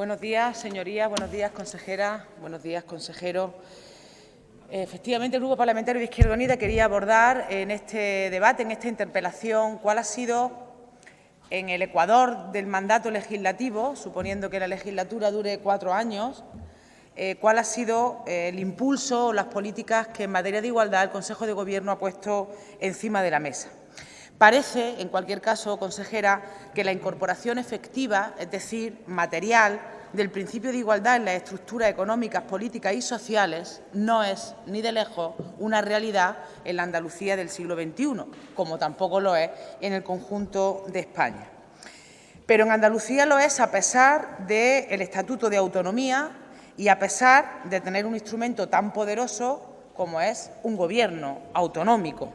Buenos días, señorías. Buenos días, consejera. Buenos días, consejero. Efectivamente, el Grupo Parlamentario de Izquierda Unida quería abordar en este debate, en esta interpelación, cuál ha sido, en el ecuador del mandato legislativo, suponiendo que la legislatura dure 4 años, cuál ha sido el impulso o las políticas que en materia de igualdad el Consejo de Gobierno ha puesto encima de la mesa. Parece, en cualquier caso, consejera, que la incorporación efectiva, es decir, material, del principio de igualdad en las estructuras económicas, políticas y sociales no es, ni de lejos, una realidad en la Andalucía del siglo XXI, como tampoco lo es en el conjunto de España. Pero en Andalucía lo es a pesar del Estatuto de Autonomía y a pesar de tener un instrumento tan poderoso como es un Gobierno autonómico.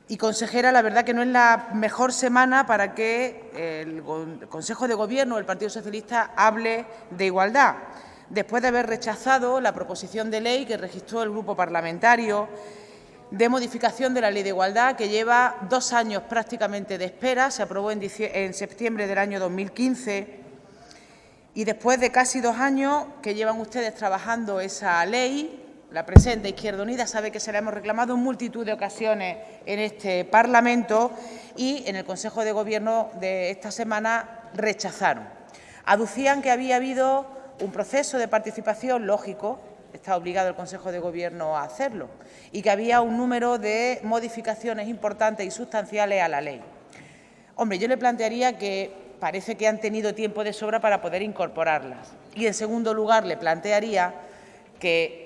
Y, consejera, la verdad que no es la mejor semana para que el Consejo de Gobierno del Partido Socialista hable de igualdad, después de haber rechazado la proposición de ley que registró el Grupo Parlamentario de modificación de la Ley de Igualdad, que lleva 2 años prácticamente de espera. Se aprobó en septiembre del año 2015 y después de casi 2 años que llevan ustedes trabajando esa ley, la presente Izquierda Unida sabe que se la hemos reclamado en multitud de ocasiones en este Parlamento y en el Consejo de Gobierno de esta semana rechazaron. Aducían que había habido un proceso de participación lógico, está obligado el Consejo de Gobierno a hacerlo, y que había un número de modificaciones importantes y sustanciales a la ley. Hombre, yo le plantearía que parece que han tenido tiempo de sobra para poder incorporarlas. Y, en segundo lugar, le plantearía que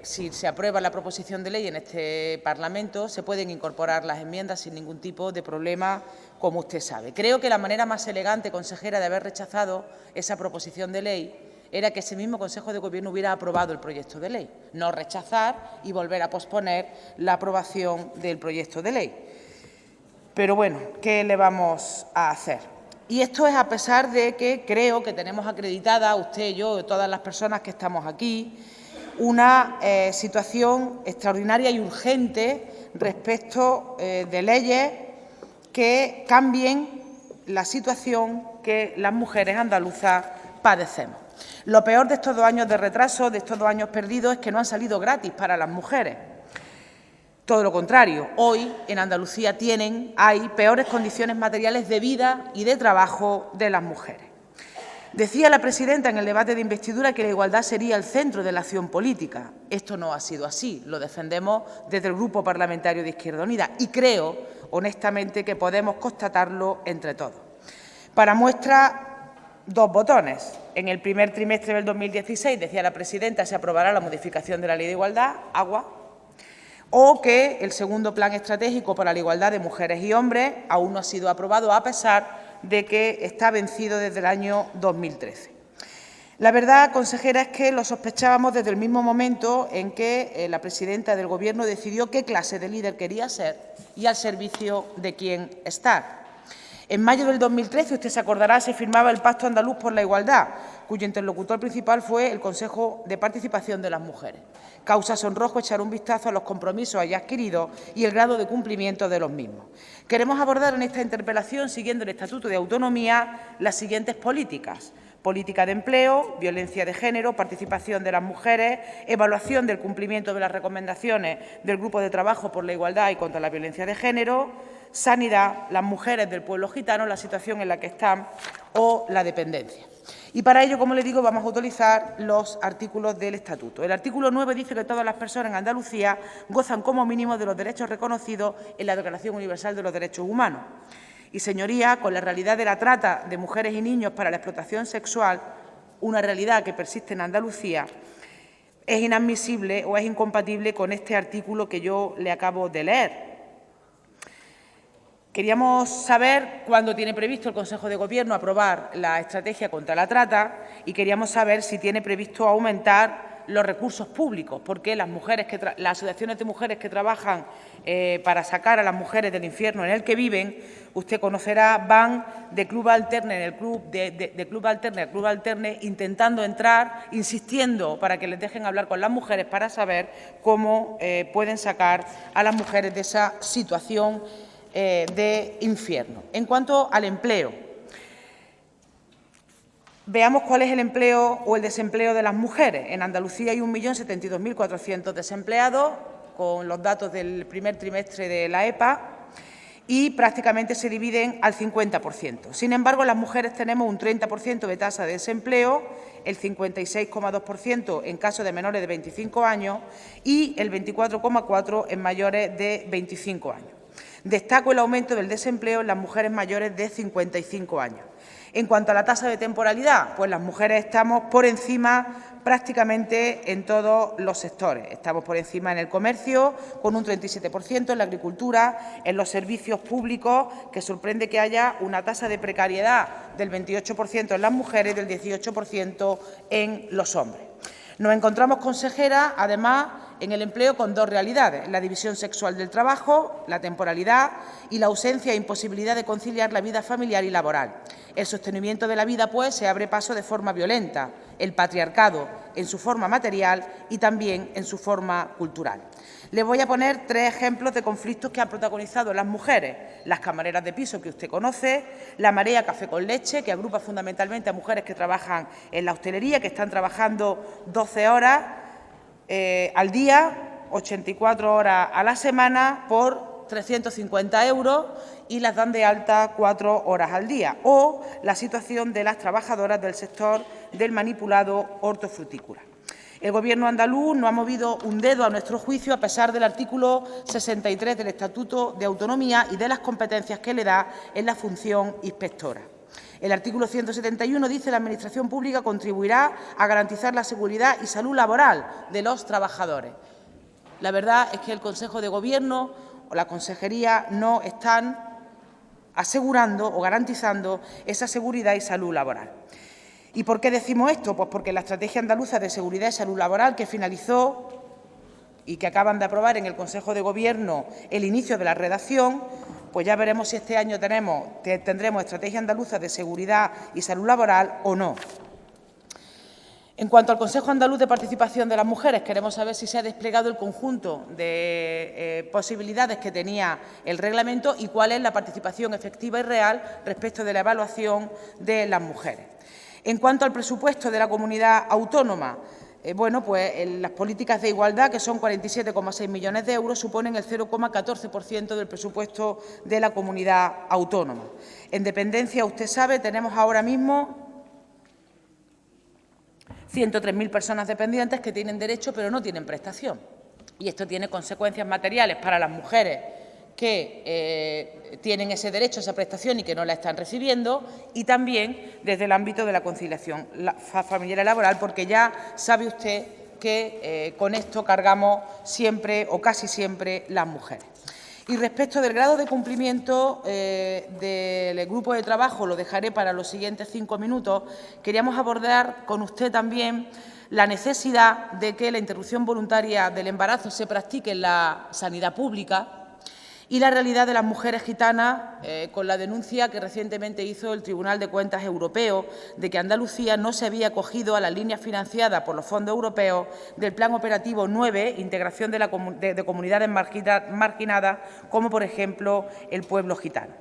si se aprueba la proposición de ley en este Parlamento, se pueden incorporar las enmiendas sin ningún tipo de problema, como usted sabe. Creo que la manera más elegante, consejera, de haber rechazado esa proposición de ley era que ese mismo Consejo de Gobierno hubiera aprobado el proyecto de ley, no rechazar y volver a posponer la aprobación del proyecto de ley. Pero bueno, ¿qué le vamos a hacer? Y esto es a pesar de que creo que tenemos acreditada, usted, yo, todas las personas que estamos aquí, una situación extraordinaria y urgente respecto de leyes que cambien la situación que las mujeres andaluzas padecemos. Lo peor de estos 2 años de retraso, de estos 2 años perdidos, es que no han salido gratis para las mujeres. Todo lo contrario, hoy en Andalucía hay peores condiciones materiales de vida y de trabajo de las mujeres. Decía la presidenta en el debate de investidura que la igualdad sería el centro de la acción política. Esto no ha sido así, lo defendemos desde el Grupo Parlamentario de Izquierda Unida y creo, honestamente, que podemos constatarlo entre todos. Para muestra, 2 botones. En el primer trimestre del 2016, decía la presidenta, se aprobará la modificación de la Ley de Igualdad, agua, o que el segundo Plan Estratégico para la Igualdad de Mujeres y Hombres aún no ha sido aprobado, a pesar de que está vencido desde el año 2013. La verdad, consejera, es que lo sospechábamos desde el mismo momento en que la presidenta del Gobierno decidió qué clase de líder quería ser y al servicio de quién estar. En mayo del 2013, usted se acordará, se firmaba el Pacto Andaluz por la Igualdad, cuyo interlocutor principal fue el Consejo de Participación de las Mujeres. Causa sonrojo echar un vistazo a los compromisos allá adquiridos y el grado de cumplimiento de los mismos. Queremos abordar en esta interpelación, siguiendo el Estatuto de Autonomía, las siguientes políticas: política de empleo, violencia de género, participación de las mujeres, evaluación del cumplimiento de las recomendaciones del Grupo de Trabajo por la Igualdad y contra la Violencia de Género, sanidad, las mujeres del pueblo gitano, la situación en la que están o la dependencia. Y para ello, como le digo, vamos a utilizar los artículos del Estatuto. El artículo 9 dice que todas las personas en Andalucía gozan como mínimo de los derechos reconocidos en la Declaración Universal de los Derechos Humanos. Y, señoría, con la realidad de la trata de mujeres y niños para la explotación sexual, una realidad que persiste en Andalucía, es inadmisible o es incompatible con este artículo que yo le acabo de leer. Queríamos saber cuándo tiene previsto el Consejo de Gobierno aprobar la estrategia contra la trata y queríamos saber si tiene previsto aumentar los recursos públicos, porque las asociaciones de mujeres que trabajan para sacar a las mujeres del infierno en el que viven, usted conocerá, van de club alterne en club alterne, intentando entrar, insistiendo para que les dejen hablar con las mujeres para saber cómo pueden sacar a las mujeres de esa situación de infierno. En cuanto al empleo, veamos cuál es el empleo o el desempleo de las mujeres. En Andalucía hay 1.072.400 desempleados, con los datos del primer trimestre de la EPA, y prácticamente se dividen al 50%. Sin embargo, las mujeres tenemos un 30% de tasa de desempleo, el 56,2% en caso de menores de 25 años y el 24,4% en mayores de 25 años. Destaco el aumento del desempleo en las mujeres mayores de 55 años. En cuanto a la tasa de temporalidad, pues las mujeres estamos por encima prácticamente en todos los sectores. Estamos por encima en el comercio, con un 37%, en la agricultura, en los servicios públicos, que sorprende que haya una tasa de precariedad del 28% en las mujeres y del 18% en los hombres. Nos encontramos, consejera, además, en el empleo con dos realidades: la división sexual del trabajo, la temporalidad y la ausencia e imposibilidad de conciliar la vida familiar y laboral. El sostenimiento de la vida, pues, se abre paso de forma violenta, el patriarcado en su forma material y también en su forma cultural. Les voy a poner 3 ejemplos de conflictos que han protagonizado las mujeres: las camareras de piso, que usted conoce; la marea café con leche, que agrupa fundamentalmente a mujeres que trabajan en la hostelería, que están trabajando 12 horas al día, 84 horas a la semana, por 350 € y las dan de alta 4 horas al día; o la situación de las trabajadoras del sector del manipulado hortofrutícola. El Gobierno andaluz no ha movido un dedo, a nuestro juicio, a pesar del artículo 63 del Estatuto de Autonomía y de las competencias que le da en la función inspectora. El artículo 171 dice que la Administración pública contribuirá a garantizar la seguridad y salud laboral de los trabajadores. La verdad es que el Consejo de Gobierno o la Consejería no están asegurando o garantizando esa seguridad y salud laboral. ¿Y por qué decimos esto? Pues porque la Estrategia Andaluza de Seguridad y Salud Laboral, que finalizó y que acaban de aprobar en el Consejo de Gobierno el inicio de la redacción, pues ya veremos si este año tendremos Estrategia Andaluza de Seguridad y Salud Laboral o no. En cuanto al Consejo Andaluz de Participación de las Mujeres, queremos saber si se ha desplegado el conjunto de posibilidades que tenía el reglamento y cuál es la participación efectiva y real respecto de la evaluación de las mujeres. En cuanto al presupuesto de la comunidad autónoma, las políticas de igualdad, que son 47,6 millones de euros, suponen el 0,14% del presupuesto de la comunidad autónoma. En dependencia, usted sabe, tenemos ahora mismo 103.000 personas dependientes que tienen derecho pero no tienen prestación. Y esto tiene consecuencias materiales para las mujeres que tienen ese derecho, esa prestación y que no la están recibiendo, y también desde el ámbito de la conciliación familiar y laboral, porque ya sabe usted que con esto cargamos siempre o casi siempre las mujeres. Y respecto del grado de cumplimiento del grupo de trabajo, lo dejaré para los siguientes 5 minutos, queríamos abordar con usted también la necesidad de que la interrupción voluntaria del embarazo se practique en la sanidad pública y la realidad de las mujeres gitanas, con la denuncia que recientemente hizo el Tribunal de Cuentas Europeo de que Andalucía no se había acogido a las líneas financiadas por los fondos europeos del Plan Operativo 9, Integración de Comunidades Marginadas, como por ejemplo el pueblo gitano.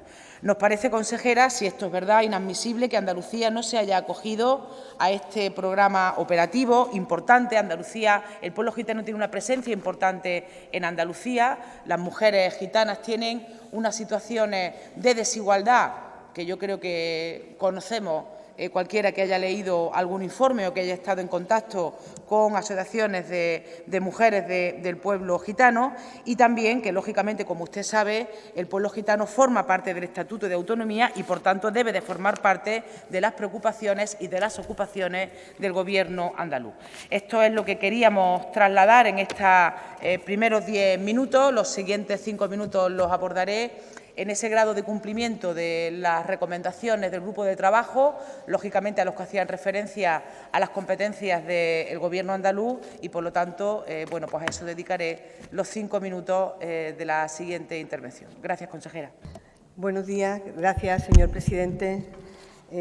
Nos parece, consejera, si esto es verdad, inadmisible que Andalucía no se haya acogido a este programa operativo importante. Andalucía, el pueblo gitano tiene una presencia importante en Andalucía. Las mujeres gitanas tienen unas situaciones de desigualdad que yo creo que conocemos cualquiera que haya leído algún informe o que haya estado en contacto con asociaciones de mujeres del pueblo gitano, y también que, lógicamente, como usted sabe, el pueblo gitano forma parte del Estatuto de Autonomía y, por tanto, debe de formar parte de las preocupaciones y de las ocupaciones del Gobierno andaluz. Esto es lo que queríamos trasladar en estos primeros 10 minutos. Los siguientes 5 minutos los abordaré en ese grado de cumplimiento de las recomendaciones del grupo de trabajo, lógicamente a los que hacían referencia a las competencias del Gobierno andaluz y, por lo tanto, bueno, pues a eso dedicaré los 5 minutos de la siguiente intervención. Gracias, consejera. Buenos días. Gracias, señor presidente.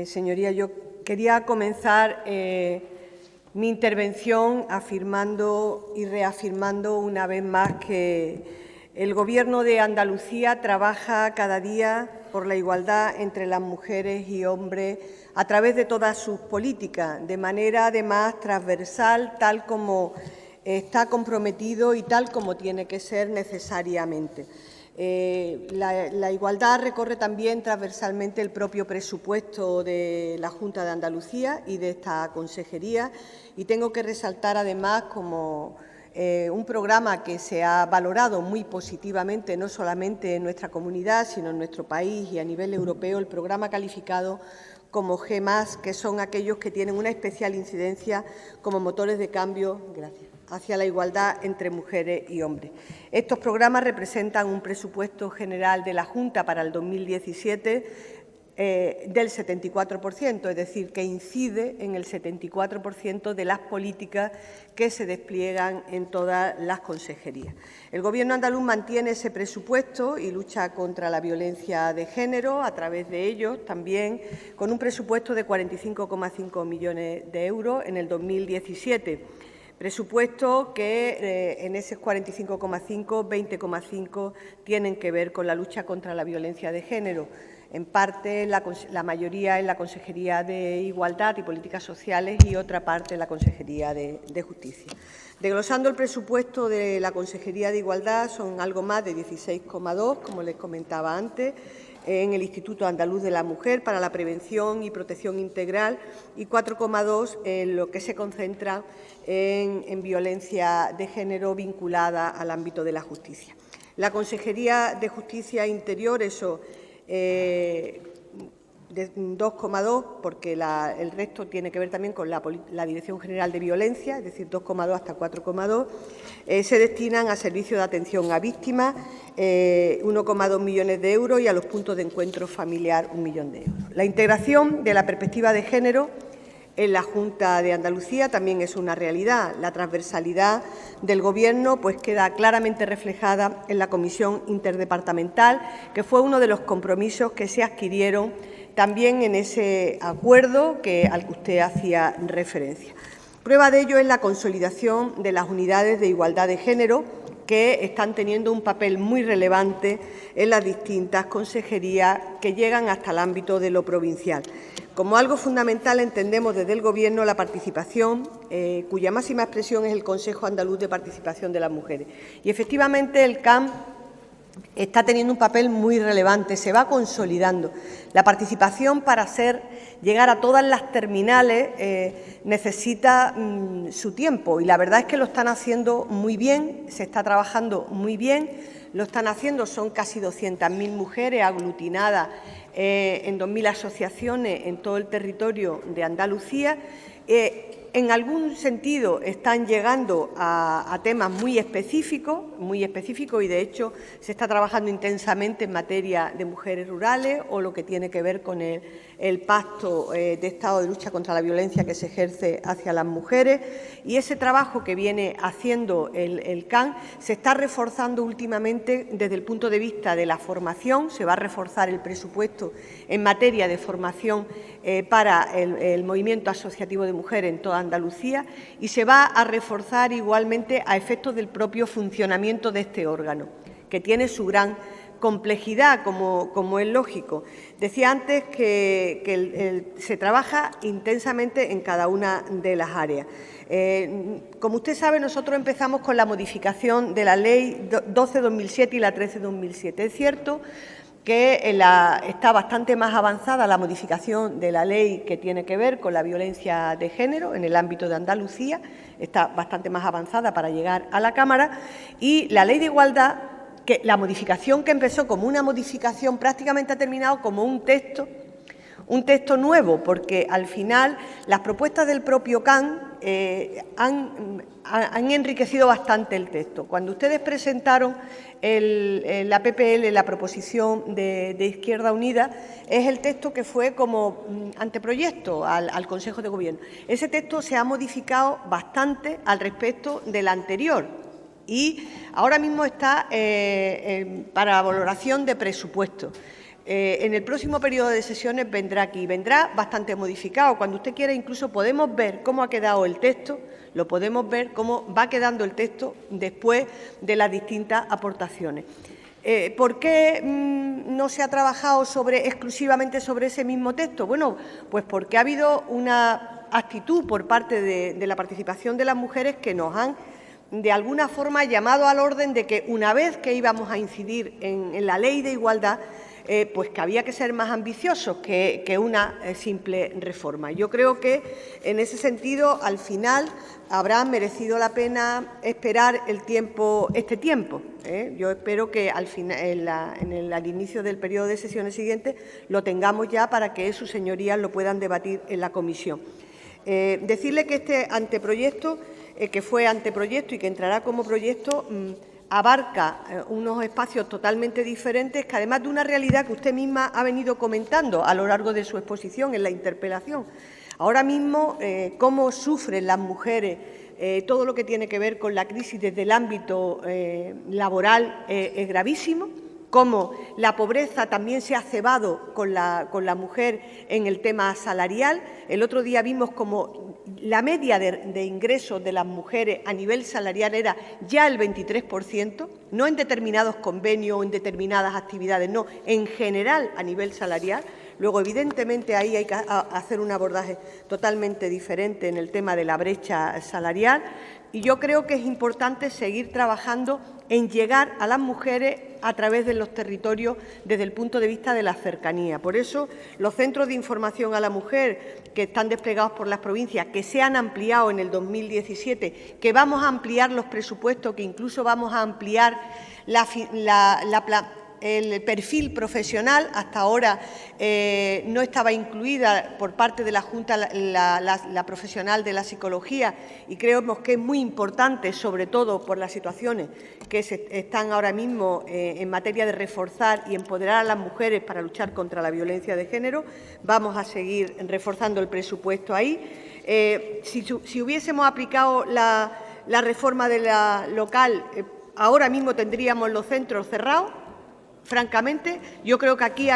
Señoría, yo quería comenzar mi intervención afirmando y reafirmando una vez más que el Gobierno de Andalucía trabaja cada día por la igualdad entre las mujeres y hombres a través de todas sus políticas, de manera además transversal, tal como está comprometido y tal como tiene que ser necesariamente. La igualdad recorre también transversalmente el propio presupuesto de la Junta de Andalucía y de esta consejería, y tengo que resaltar además como un programa que se ha valorado muy positivamente no solamente en nuestra comunidad, sino en nuestro país y a nivel europeo, el programa calificado como G+, que son aquellos que tienen una especial incidencia como motores de cambio hacia la igualdad entre mujeres y hombres. Estos programas representan un presupuesto general de la Junta para el 2017 del 74%, es decir, que incide en el 74% de las políticas que se despliegan en todas las consejerías. El Gobierno andaluz mantiene ese presupuesto y lucha contra la violencia de género a través de ellos, también con un presupuesto de 45,5 millones de euros en el 2017. Presupuesto que en ese 45,5, 20,5 tienen que ver con la lucha contra la violencia de género. En parte, la mayoría en la Consejería de Igualdad y Políticas Sociales y otra parte en la Consejería de Justicia. Desglosando el presupuesto de la Consejería de Igualdad, son algo más de 16,2, como les comentaba antes, en el Instituto Andaluz de la Mujer para la Prevención y Protección Integral y 4,2 en lo que se concentra en violencia de género vinculada al ámbito de la justicia. La Consejería de Justicia e Interior, eso, de 2,2, porque el resto tiene que ver también con la Dirección General de Violencia, es decir, 2,2 hasta 4,2, se destinan a servicios de atención a víctimas, 1,2 millones de euros, y a los puntos de encuentro familiar 1 millón de euros. La integración de la perspectiva de género en la Junta de Andalucía también es una realidad. La transversalidad del Gobierno pues queda claramente reflejada en la Comisión Interdepartamental, que fue uno de los compromisos que se adquirieron también en ese acuerdo al que usted hacía referencia. Prueba de ello es la consolidación de las unidades de igualdad de género, que están teniendo un papel muy relevante en las distintas consejerías que llegan hasta el ámbito de lo provincial. Como algo fundamental entendemos desde el Gobierno la participación, cuya máxima expresión es el Consejo Andaluz de Participación de las Mujeres. Y efectivamente el CAM está teniendo un papel muy relevante, se va consolidando. La participación para llegar a todas las terminales necesita su tiempo, y la verdad es que lo están haciendo muy bien, se está trabajando muy bien, lo están haciendo, son casi 200.000 mujeres aglutinadas en 2.000 asociaciones en todo el territorio de Andalucía. En algún sentido están llegando a temas muy específicos y, de hecho, se está trabajando intensamente en materia de mujeres rurales o lo que tiene que ver con el pacto de Estado de lucha contra la violencia que se ejerce hacia las mujeres, y ese trabajo que viene haciendo el CAN se está reforzando últimamente desde el punto de vista de la formación. Se va a reforzar el presupuesto en materia de formación para el movimiento asociativo de mujeres en toda Andalucía, y se va a reforzar igualmente a efectos del propio funcionamiento de este órgano, que tiene su gran complejidad, como es lógico. Decía antes que se trabaja intensamente en cada una de las áreas. Como usted sabe, nosotros empezamos con la modificación de la Ley 12/2007 y la 13/2007. Es cierto que está bastante más avanzada la modificación de la ley que tiene que ver con la violencia de género en el ámbito de Andalucía, está bastante más avanzada para llegar a la Cámara, y la Ley de Igualdad, que la modificación que empezó como una modificación prácticamente ha terminado como un texto un texto nuevo, porque al final las propuestas del propio CAN han enriquecido bastante el texto. Cuando ustedes presentaron la PPL, la proposición de Izquierda Unida, es el texto que fue como anteproyecto al Consejo de Gobierno. Ese texto se ha modificado bastante al respecto del anterior y ahora mismo está para valoración de presupuesto. En el próximo periodo de sesiones vendrá aquí, vendrá bastante modificado. Cuando usted quiera, incluso podemos ver cómo ha quedado el texto, lo podemos ver cómo va quedando el texto después de las distintas aportaciones. ¿Por qué no se ha trabajado exclusivamente sobre ese mismo texto? Bueno, pues porque ha habido una actitud por parte de la participación de las mujeres que nos han, de alguna forma, llamado al orden de que una vez que íbamos a incidir en la Ley de Igualdad, pues que había que ser más ambiciosos que una simple reforma. Yo creo que, en ese sentido, al final habrá merecido la pena esperar este tiempo. Yo espero que al inicio del periodo de sesiones siguiente lo tengamos ya para que sus señorías lo puedan debatir en la comisión. Decirle que este anteproyecto, que fue anteproyecto y que entrará como proyecto, abarca unos espacios totalmente diferentes, que además de una realidad que usted misma ha venido comentando a lo largo de su exposición en la interpelación. Ahora mismo, cómo sufren las mujeres todo lo que tiene que ver con la crisis desde el ámbito laboral es gravísimo, cómo la pobreza también se ha cebado con la mujer en el tema salarial. El otro día vimos cómo la media de ingresos de las mujeres a nivel salarial era ya el 23%, no en determinados convenios o en determinadas actividades, no, en general a nivel salarial. Luego, evidentemente, ahí hay que hacer un abordaje totalmente diferente en el tema de la brecha salarial. Y yo creo que es importante seguir trabajando en llegar a las mujeres a través de los territorios desde el punto de vista de la cercanía. Por eso, los centros de información a la mujer que están desplegados por las provincias, que se han ampliado en el 2017, que vamos a ampliar los presupuestos, que incluso vamos a ampliar el perfil profesional. Hasta ahora no estaba incluida por parte de la Junta la profesional de la psicología, y creemos que es muy importante, sobre todo por las situaciones que están ahora mismo en materia de reforzar y empoderar a las mujeres para luchar contra la violencia de género. Vamos a seguir reforzando el presupuesto ahí. Si hubiésemos aplicado la reforma de la local, ahora mismo tendríamos los centros cerrados. Francamente, yo creo que aquí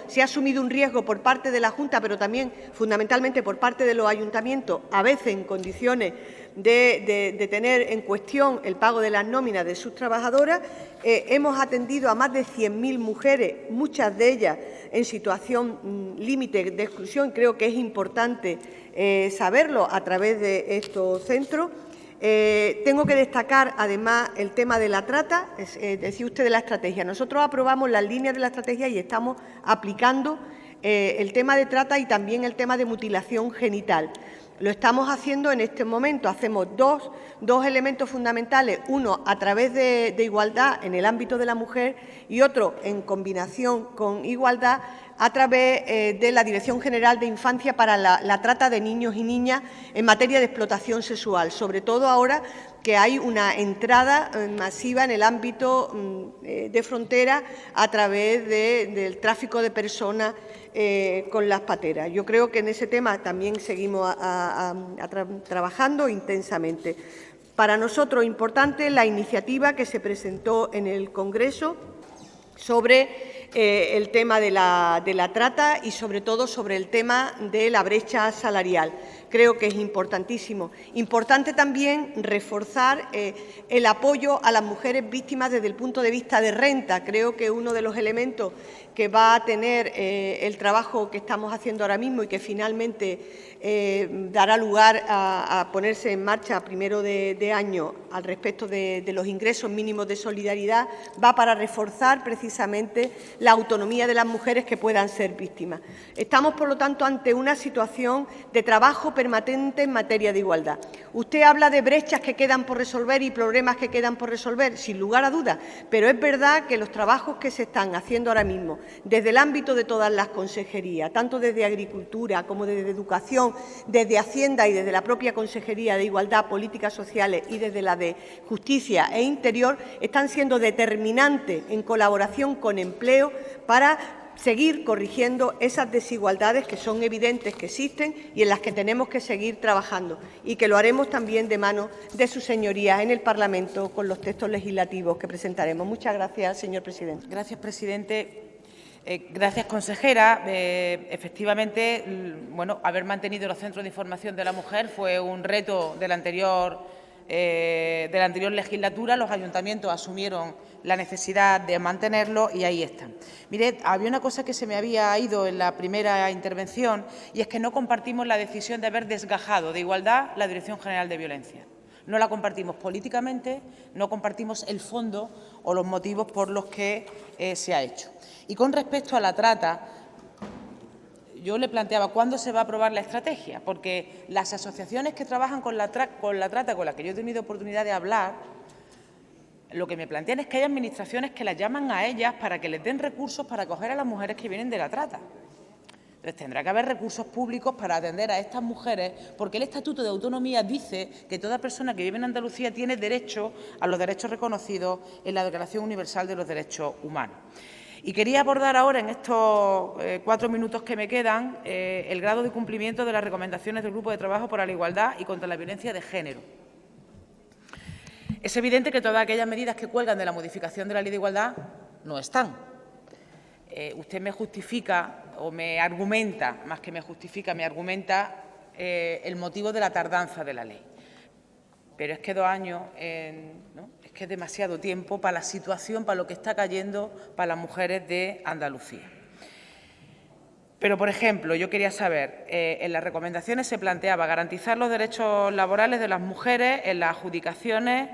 se ha asumido un riesgo por parte de la Junta, pero también fundamentalmente por parte de los ayuntamientos, a veces en condiciones de tener en cuestión el pago de las nóminas de sus trabajadoras. Hemos atendido a más de 100.000 mujeres, muchas de ellas en situación límite de exclusión. Creo que es importante saberlo a través de estos centros. Tengo que destacar, además, el tema de la trata. Decía usted de la estrategia. Nosotros aprobamos las líneas de la estrategia y estamos aplicando el tema de trata y también el tema de mutilación genital. Lo estamos haciendo en este momento. Hacemos dos elementos fundamentales, uno a través de igualdad en el ámbito de la mujer y otro en combinación con igualdad a través de la Dirección General de Infancia para la trata de niños y niñas en materia de explotación sexual, sobre todo ahora que hay una entrada masiva en el ámbito de frontera a través del tráfico de personas con las pateras. Yo creo que en ese tema también seguimos trabajando intensamente. Para nosotros es importante la iniciativa que se presentó en el Congreso sobre el tema de la trata y, sobre todo, sobre el tema de la brecha salarial. Creo que es importantísimo. Importante también reforzar el apoyo a las mujeres víctimas desde el punto de vista de renta. Creo que uno de los elementos que va a tener el trabajo que estamos haciendo ahora mismo y que finalmente dará lugar a ponerse en marcha a primero de año al respecto de los ingresos mínimos de solidaridad, va para reforzar precisamente la autonomía de las mujeres que puedan ser víctimas. Estamos, por lo tanto, ante una situación de trabajo permanente en materia de igualdad. Usted habla de brechas que quedan por resolver y problemas que quedan por resolver, sin lugar a dudas, pero es verdad que los trabajos que se están haciendo ahora mismo, desde el ámbito de todas las consejerías, tanto desde Agricultura como desde Educación, desde Hacienda y desde la propia Consejería de Igualdad, Políticas Sociales y desde la de Justicia e Interior, están siendo determinantes en colaboración con Empleo para seguir corrigiendo esas desigualdades que son evidentes que existen y en las que tenemos que seguir trabajando, y que lo haremos también de mano de sus señorías en el Parlamento con los textos legislativos que presentaremos. Muchas gracias, señor presidente. Gracias, presidente. Gracias, consejera. Efectivamente, bueno, haber mantenido los centros de información de la mujer fue un reto de la anterior legislatura. Los ayuntamientos asumieron la necesidad de mantenerlo y ahí están. Mire, había una cosa que se me había ido en la primera intervención, y es que no compartimos la decisión de haber desgajado de igualdad la Dirección General de Violencia. No la compartimos políticamente, no compartimos el fondo o los motivos por los que se ha hecho. Y con respecto a la trata, yo le planteaba cuándo se va a aprobar la estrategia, porque las asociaciones que trabajan con la trata, con las que yo he tenido oportunidad de hablar, lo que me plantean es que hay administraciones que las llaman a ellas para que les den recursos para acoger a las mujeres que vienen de la trata. Entonces, tendrá que haber recursos públicos para atender a estas mujeres, porque el Estatuto de Autonomía dice que toda persona que vive en Andalucía tiene derecho a los derechos reconocidos en la Declaración Universal de los Derechos Humanos. Y quería abordar ahora, en estos 4 minutos que me quedan, el grado de cumplimiento de las recomendaciones del Grupo de Trabajo por la Igualdad y contra la Violencia de Género. Es evidente que todas aquellas medidas que cuelgan de la modificación de la Ley de Igualdad no están. Usted me justifica o me argumenta, más que me justifica, me argumenta el motivo de la tardanza de la ley. Pero es que 2 años ¿no? Es que es demasiado tiempo para la situación, para lo que está cayendo para las mujeres de Andalucía. Pero, por ejemplo, yo quería saber, en las recomendaciones se planteaba garantizar los derechos laborales de las mujeres en las adjudicaciones,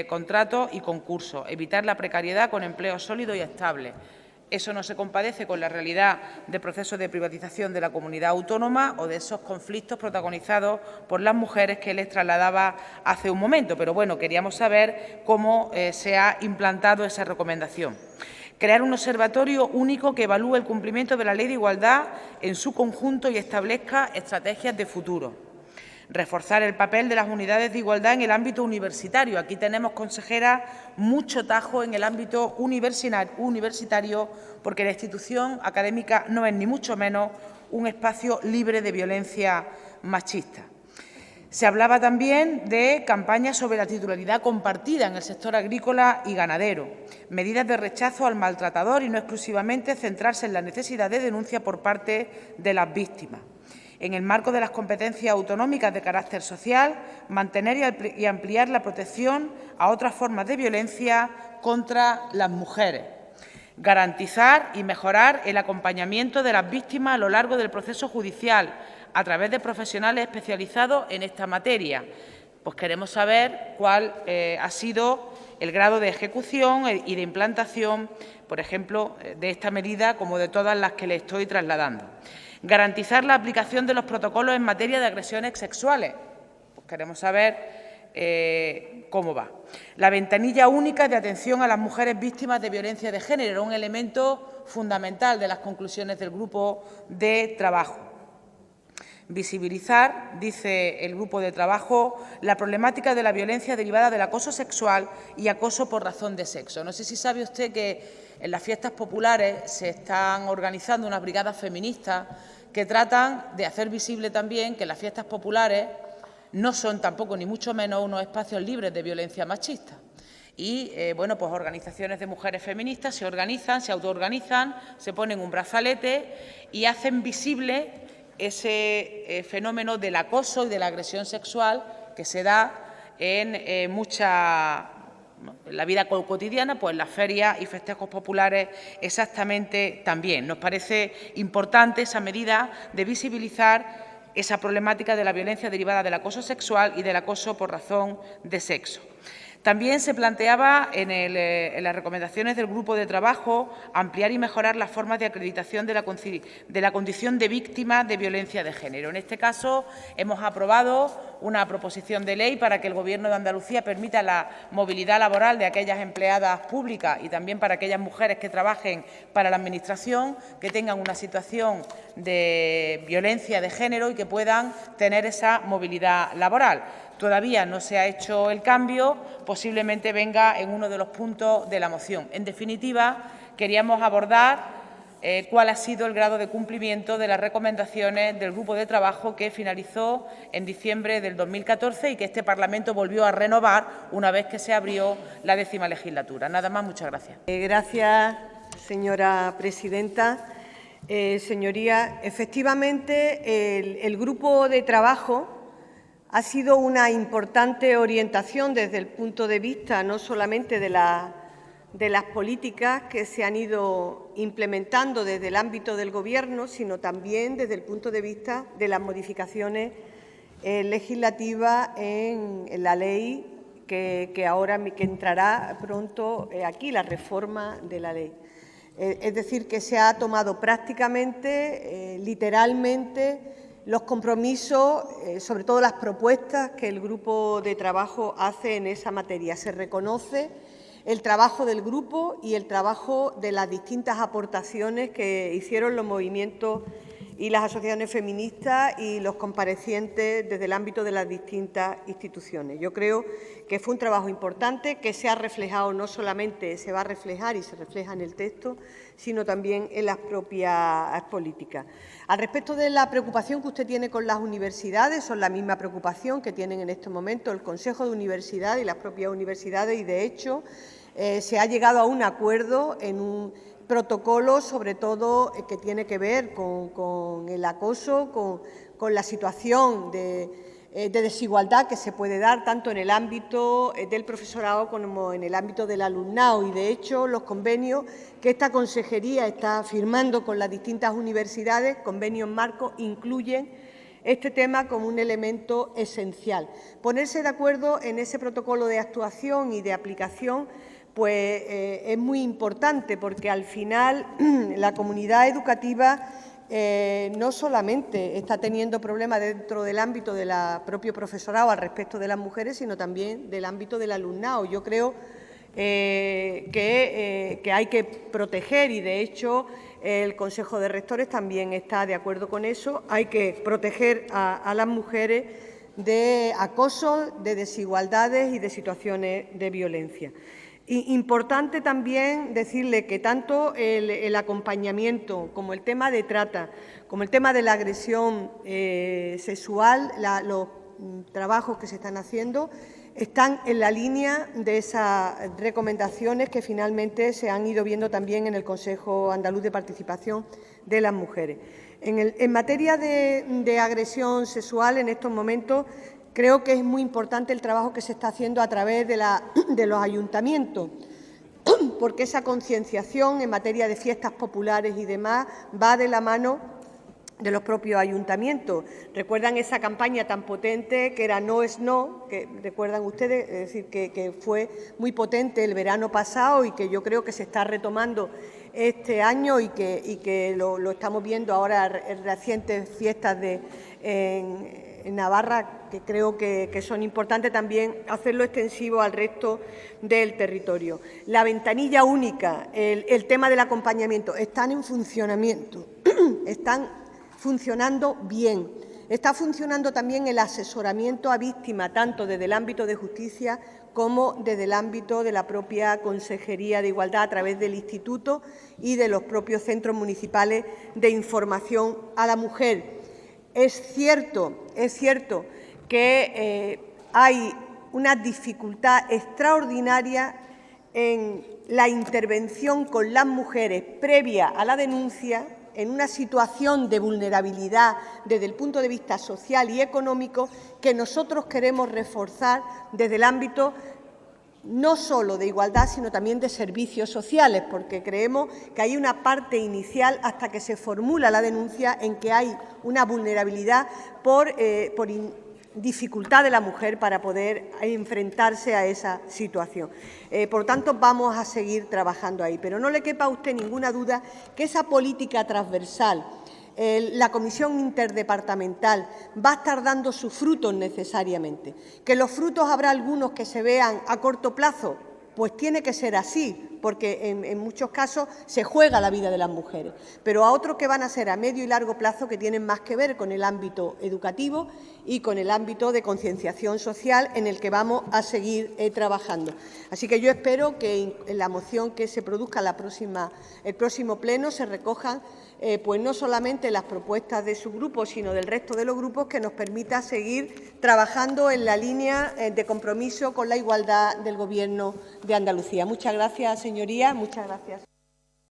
contratos y concursos, evitar la precariedad con empleo sólido y estable. Eso no se compadece con la realidad de procesos de privatización de la comunidad autónoma o de esos conflictos protagonizados por las mujeres que les trasladaba hace un momento. Pero, bueno, queríamos saber cómo se ha implantado esa recomendación. Crear un observatorio único que evalúe el cumplimiento de la Ley de Igualdad en su conjunto y establezca estrategias de futuro. Reforzar el papel de las unidades de igualdad en el ámbito universitario. Aquí tenemos, consejera, mucho tajo en el ámbito universitario, porque la institución académica no es ni mucho menos un espacio libre de violencia machista. Se hablaba también de campañas sobre la titularidad compartida en el sector agrícola y ganadero, medidas de rechazo al maltratador y no exclusivamente centrarse en la necesidad de denuncia por parte de las víctimas. En el marco de las competencias autonómicas de carácter social, mantener y ampliar la protección a otras formas de violencia contra las mujeres. Garantizar y mejorar el acompañamiento de las víctimas a lo largo del proceso judicial a través de profesionales especializados en esta materia. Pues queremos saber cuál ha sido el grado de ejecución y de implantación, por ejemplo, de esta medida, como de todas las que le estoy trasladando. Garantizar la aplicación de los protocolos en materia de agresiones sexuales. Pues queremos saber cómo va. La ventanilla única de atención a las mujeres víctimas de violencia de género era un elemento fundamental de las conclusiones del grupo de trabajo. Visibilizar, dice el grupo de trabajo, la problemática de la violencia derivada del acoso sexual y acoso por razón de sexo. No sé si sabe usted que en las fiestas populares se están organizando unas brigadas feministas que tratan de hacer visible también que las fiestas populares no son tampoco ni mucho menos unos espacios libres de violencia machista. Y, bueno, pues organizaciones de mujeres feministas se organizan, se autoorganizan, se ponen un brazalete y hacen visible ese fenómeno del acoso y de la agresión sexual que se da en la vida cotidiana, pues en las ferias y festejos populares exactamente también. Nos parece importante esa medida de visibilizar esa problemática de la violencia derivada del acoso sexual y del acoso por razón de sexo. También se planteaba en las recomendaciones del grupo de trabajo ampliar y mejorar las formas de acreditación de la condición de víctima de violencia de género. En este caso, hemos aprobado una proposición de ley para que el Gobierno de Andalucía permita la movilidad laboral de aquellas empleadas públicas y también para aquellas mujeres que trabajen para la Administración, que tengan una situación de violencia de género y que puedan tener esa movilidad laboral. Todavía no se ha hecho el cambio, posiblemente venga en uno de los puntos de la moción. En definitiva, queríamos abordar cuál ha sido el grado de cumplimiento de las recomendaciones del grupo de trabajo que finalizó en diciembre del 2014 y que este Parlamento volvió a renovar una vez que se abrió la 10ª legislatura. Nada más, muchas gracias. Gracias, señora presidenta. Señorías, efectivamente, el grupo de trabajo ha sido una importante orientación desde el punto de vista no solamente de las políticas que se han ido implementando desde el ámbito del Gobierno, sino también desde el punto de vista de las modificaciones legislativas en la ley que entrará pronto aquí, la reforma de la ley. Es decir, que se ha tomado prácticamente, literalmente, los compromisos, sobre todo las propuestas que el grupo de trabajo hace en esa materia. Se reconoce el trabajo del grupo y el trabajo de las distintas aportaciones que hicieron los movimientos y las asociaciones feministas y los comparecientes desde el ámbito de las distintas instituciones. Yo creo que fue un trabajo importante que se ha reflejado, no solamente se va a reflejar y se refleja en el texto, sino también en las propias políticas. Al respecto de la preocupación que usted tiene con las universidades, son la misma preocupación que tienen en este momento el Consejo de Universidades y las propias universidades y, de hecho, se ha llegado a un acuerdo en un protocolo, sobre todo que tiene que ver con el acoso, con la situación de desigualdad que se puede dar tanto en el ámbito del profesorado como en el ámbito del alumnado. Y, de hecho, los convenios que esta consejería está firmando con las distintas universidades, convenios marcos, incluyen este tema como un elemento esencial. Ponerse de acuerdo en ese protocolo de actuación y de aplicación pues es muy importante, porque al final la comunidad educativa no solamente está teniendo problemas dentro del ámbito del propio profesorado al respecto de las mujeres, sino también del ámbito del alumnado. Yo creo que hay que proteger y, de hecho, el Consejo de Rectores también está de acuerdo con eso. Hay que proteger a las mujeres de acoso, de desigualdades y de situaciones de violencia. Importante también decirle que tanto el acompañamiento como el tema de trata, como el tema de la agresión sexual, los trabajos que se están haciendo están en la línea de esas recomendaciones que finalmente se han ido viendo también en el Consejo Andaluz de Participación de las Mujeres. En materia de agresión sexual, en estos momentos, creo que es muy importante el trabajo que se está haciendo a través de los ayuntamientos, porque esa concienciación en materia de fiestas populares y demás va de la mano de los propios ayuntamientos. Recuerdan esa campaña tan potente que era No es No, que recuerdan ustedes, es decir, que fue muy potente el verano pasado y que yo creo que se está retomando este año y que lo estamos viendo ahora en recientes fiestas en Navarra, que creo que son importantes también hacerlo extensivo al resto del territorio. La ventanilla única, el tema del acompañamiento, están en funcionamiento, están funcionando bien. Está funcionando también el asesoramiento a víctimas, tanto desde el ámbito de justicia como desde el ámbito de la propia Consejería de Igualdad, a través del Instituto y de los propios centros municipales de información a la mujer. Es cierto que hay una dificultad extraordinaria en la intervención con las mujeres previa a la denuncia, en una situación de vulnerabilidad desde el punto de vista social y económico que nosotros queremos reforzar desde el ámbito no solo de igualdad, sino también de servicios sociales, porque creemos que hay una parte inicial hasta que se formula la denuncia en que hay una vulnerabilidad por dificultad de la mujer para poder enfrentarse a esa situación. Por lo tanto, vamos a seguir trabajando ahí. Pero no le quepa a usted ninguna duda que esa política transversal, la comisión interdepartamental, va a estar dando sus frutos necesariamente. Que los frutos habrá algunos que se vean a corto plazo, pues tiene que ser así, porque en muchos casos se juega la vida de las mujeres, pero a otros que van a ser a medio y largo plazo, que tienen más que ver con el ámbito educativo y con el ámbito de concienciación social en el que vamos a seguir trabajando. Así que yo espero que en la moción que se produzca el próximo pleno se recojan pues no solamente las propuestas de su grupo, sino del resto de los grupos, que nos permita seguir trabajando en la línea de compromiso con la igualdad del Gobierno de Andalucía. Muchas gracias, señorías. Muchas gracias.